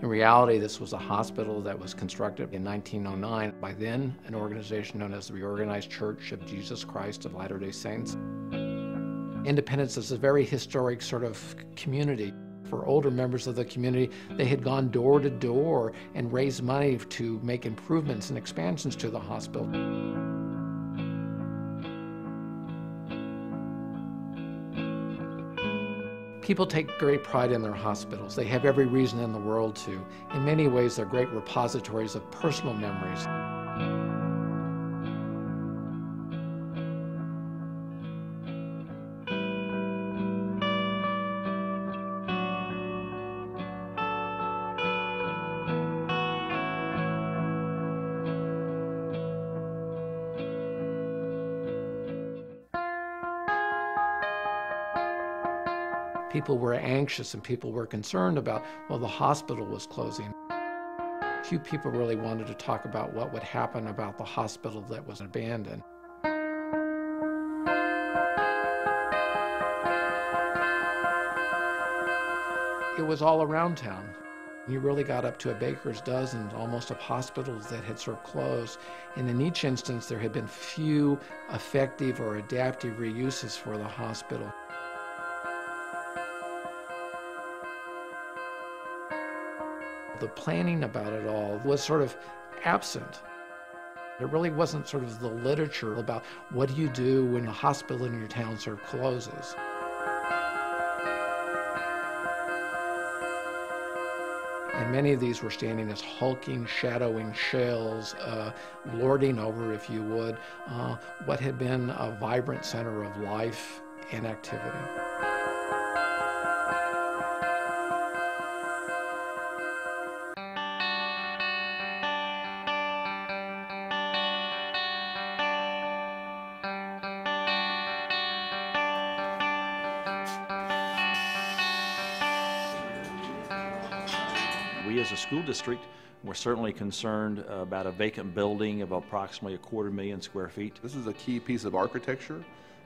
In reality, this was a hospital that was constructed in 1909 by then an organization known as the Reorganized Church of Jesus Christ of Latter-day Saints. Independence is a very historic sort of community. For older members of the community, they had gone door to door and raised money to make improvements and expansions to the hospital. People take great pride in their hospitals. They have every reason in the world to. In many ways, they're great repositories of personal memories. People were anxious and people were concerned about, well, the hospital was closing. Few people really wanted to talk about what would happen about the hospital that was abandoned. It was all around town. You really got up to a baker's dozen, almost, of hospitals that had sort of closed. And in each instance, there had been few effective or adaptive reuses for the hospital. The planning about it all was sort of absent. There really wasn't sort of the literature about what do you do when a hospital in your town sort of closes. And many of these were standing as hulking, shadowing shells, lording over, if you would, what had been a vibrant center of life and activity. We as a school district were certainly concerned about a vacant building of approximately 250,000 square feet. This is a key piece of architecture.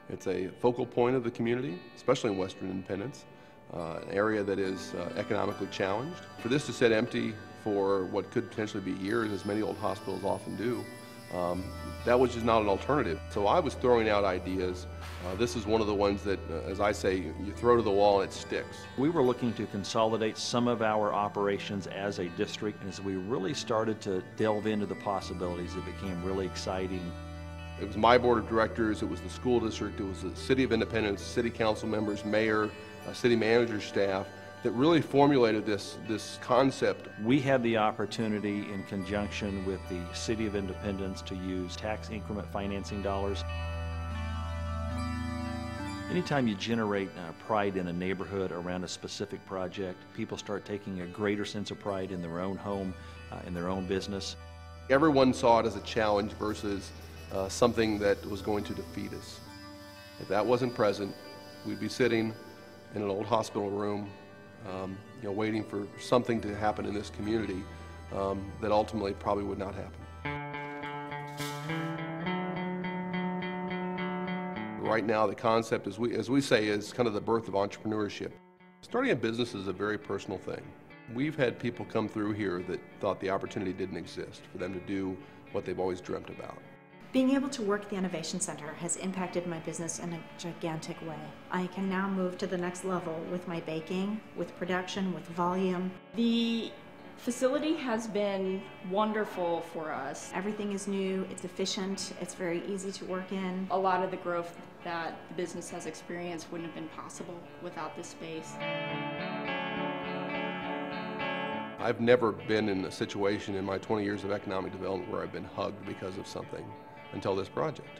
It's a focal point of the community, especially in Western Independence, an area that is economically challenged. For this to sit empty for what could potentially be years, as many old hospitals often do, that was just not an alternative. So I was throwing out ideas. This is one of the ones that, as I say, you throw to the wall and it sticks. We were looking to consolidate some of our operations as a district, and as we really started to delve into the possibilities, it became really exciting. It was my board of directors, it was the school district, it was the City of Independence, city council members, mayor, city manager staff that really formulated this concept. We had the opportunity, in conjunction with the City of Independence, to use tax increment financing dollars. Anytime you generate pride in a neighborhood around a specific project, people start taking a greater sense of pride in their own home, in their own business. Everyone saw it as a challenge versus something that was going to defeat us. If that wasn't present, we'd be sitting in an old hospital room, waiting for something to happen in this community that ultimately probably would not happen. Right now, the concept, as we say, is kind of the birth of entrepreneurship. Starting a business is a very personal thing. We've had people come through here that thought the opportunity didn't exist for them to do what they've always dreamt about. Being able to work at the Innovation Center has impacted my business in a gigantic way. I can now move to the next level with my baking, with production, with volume. The facility has been wonderful for us. Everything is new, it's efficient, it's very easy to work in. A lot of the growth that the business has experienced wouldn't have been possible without this space. I've never been in a situation in my 20 years of economic development where I've been hugged because of something until this project.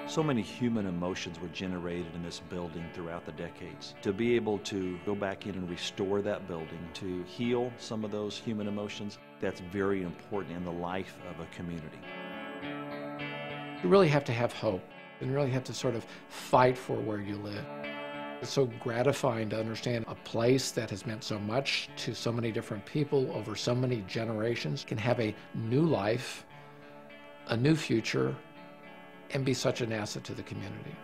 So many human emotions were generated in this building throughout the decades. To be able to go back in and restore that building, to heal some of those human emotions, that's very important in the life of a community. You really have to have hope and really have to sort of fight for where you live. It's so gratifying to understand a place that has meant so much to so many different people over so many generations can have a new life, a new future, and be such an asset to the community.